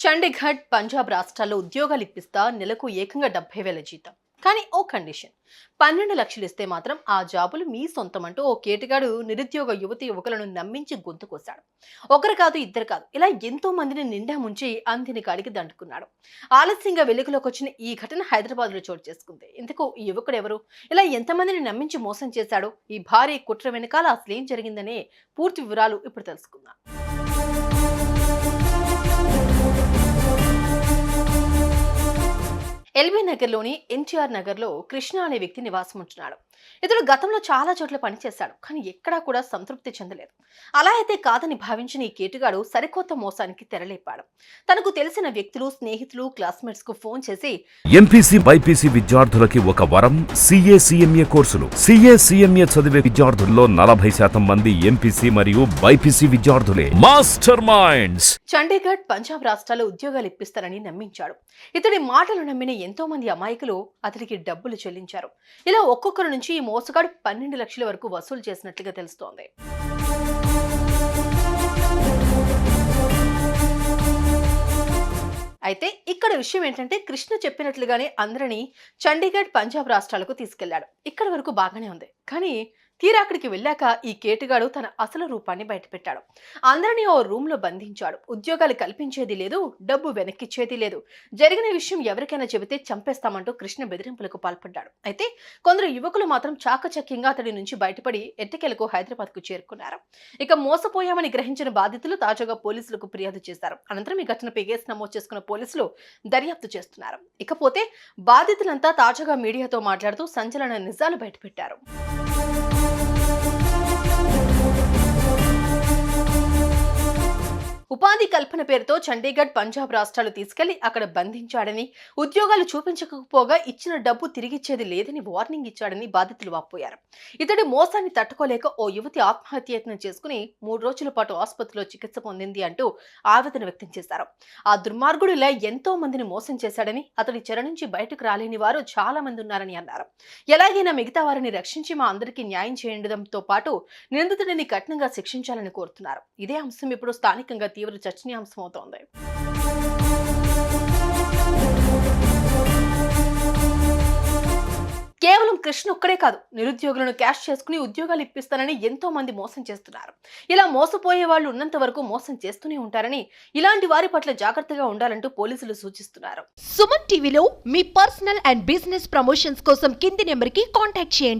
చండీగఢ్, పంజాబ్ రాష్ట్రాల్లో ఉద్యోగాలు ఇప్పిస్తా నెలకు ఏకంగా 70,000 జీతం. కానీ ఓ కండిషన్. 12 లక్షలు ఇస్తే మాత్రం ఆ జాబులు మీ సొంతం అంటూ ఓ కేటుగాడు నిరుద్యోగ యువకులను నమ్మించి గొంతు కోశాడు. ఒకరు కాదు, ఇద్దరు కాదు, ఇలా ఎంతో మందిని నిండా ముంచి అందిని కాడికి దండుకున్నాడు. ఆలస్యంగా వెలుగులోకి వచ్చిన ఈ ఘటన హైదరాబాద్ లో చోటు చేసుకుంది. ఇందుకు ఈ యువకుడు ఎవరు, ఇలా ఎంతమందిని నమ్మించి మోసం చేశాడు, ఈ భారీ కుట్ర వెనకాల అసలేం జరిగిందనే పూర్తి వివరాలు ఇప్పుడు తెలుసుకుందాం. ఎల్బీ నగర్లోని ఎన్టీఆర్ నగర్లో కృష్ణ అనే వ్యక్తి నివాసం ఉంటున్నాడు. ఇతడు గతంలో చాలా చోట్ల పనిచేశాడు, కానీ ఎక్కడా కూడా సంతృప్తి చెందలేదు. అలా అయితే కాదని భావించిన ఈ కేటుగాడు సరికొత్త మోసానికి తెరలేపాడు. తనకు తెలిసిన వ్యక్తులు, స్నేహితులు, క్లాస్మేట్స్ కు ఫోన్ చేసి ఎంపీసీ బైపీసీ విద్యార్థులకి ఒక వరం సిఏ సిఎంఏ కోర్సులు. సిఏ సిఎంఏ చదివే విద్యార్థుల్లో 40% మంది ఎంపీసీ మరియు బైపీసీ విద్యార్థులే. Master minds. చండీగఢ్, పంజాబ్ రాష్ట్రాల్లో ఉద్యోగాలు ఇప్పిస్తారని నమ్మించాడు. ఇతడి మాటలు నమ్మిన ఎంతో మంది అమాయకులు అతడికి డబ్బులు చెల్లించారు. ఇలా ఒక్కొక్కరి నుంచి ఈ మోసగాడు 12 లక్షల వరకు వసూలు చేసినట్లుగా తెలుస్తోంది. అయితే ఇక్కడ విషయం ఏంటంటే, కృష్ణ చెప్పినట్లుగానే అందరినీ చండీగఢ్, పంజాబ్ రాష్ట్రాలకు తీసుకెళ్లాడు. ఇక్కడి వరకు బాగానే ఉంది. కానీ తీరా అక్కడికి వెళ్ళాక ఈ కేటుగాడు తన అసలు రూపాన్ని బయటపెట్టాడు. అందరినీ ఓ రూమ్ లో బంధించాడు. ఉద్యోగాలు కల్పించేది లేదు, డబ్బు వెనక్కిచ్చేది లేదు. జరిగిన విషయం ఎవరికైనా చెబితే చంపేస్తామంటూ కృష్ణ బెదిరింపులకు పాల్పడ్డాడు. అయితే కొందరు యువకులు మాత్రం చాకచక్యంగా అతడి నుంచి బయటపడి ఎట్టకేలకు హైదరాబాద్ కు చేరుకున్నారు. ఇక మోసపోయామని గ్రహించిన బాధితులు తాజాగా పోలీసులకు ఫిర్యాదు చేశారు. అనంతరం ఈ ఘటనపై కేసు నమోదు చేసుకున్న పోలీసులు దర్యాప్తు చేస్తున్నారు. ఇకపోతే బాధితులంతా తాజాగా మీడియాతో మాట్లాడుతూ సంచలన నిజాలు బయటపెట్టారు. ఉపాధి కల్పన పేరుతో చండీగఢ్, పంజాబ్ రాష్ట్రాలు తీసుకెళ్లి అక్కడ బంధించాడని, ఉద్యోగాలు చూపించకపోగా ఇచ్చిన డబ్బు తిరిగిచ్చేది లేదని వార్నింగ్ ఇచ్చాడని బాధితులు వాపోయారు. ఇతడి మోసాన్ని తట్టుకోలేక ఓ యువతి ఆత్మహత్యయత్నం చేసుకుని 3 రోజుల పాటు ఆసుపత్రిలో చికిత్స పొందింది అంటూ ఆవేదన వ్యక్తం చేశారు. ఆ దుర్మార్గుడు ఇలా ఎంతో మందిని మోసం చేశాడని, అతడి చెర నుంచి బయటకు రాలేని వారు చాలా మంది ఉన్నారని అన్నారు. ఎలాగైనా మిగతా వారిని రక్షించి మా అందరికీ న్యాయం చేయడంతో పాటు నిందితుడిని కఠినంగా శిక్షించాలని కోరుతున్నారు. ఇదే అంశం ఇప్పుడు స్థానికంగా తీవ్ర చర్చనీయాంశమవుతోంది. కేవలం కృష్ణ ఒక్కడే కాదు, నిరుద్యోగులను క్యాష్ చేసుకుని ఉద్యోగాలు ఇప్పిస్తానని ఎంతో మంది మోసం చేస్తున్నారు. ఇలా మోసపోయే వాళ్ళు ఉన్నంత వరకు మోసం చేస్తూనే ఉంటారని, ఇలాంటి వారి పట్ల జాగ్రత్తగా ఉండాలంటూ పోలీసులు సూచిస్తున్నారు. సుమన్ టీవీలో మీ పర్సనల్ అండ్ బిజినెస్ ప్రమోషన్స్ కోసం కింది నెంబర్కి కాంటాక్ట్ చేయండి.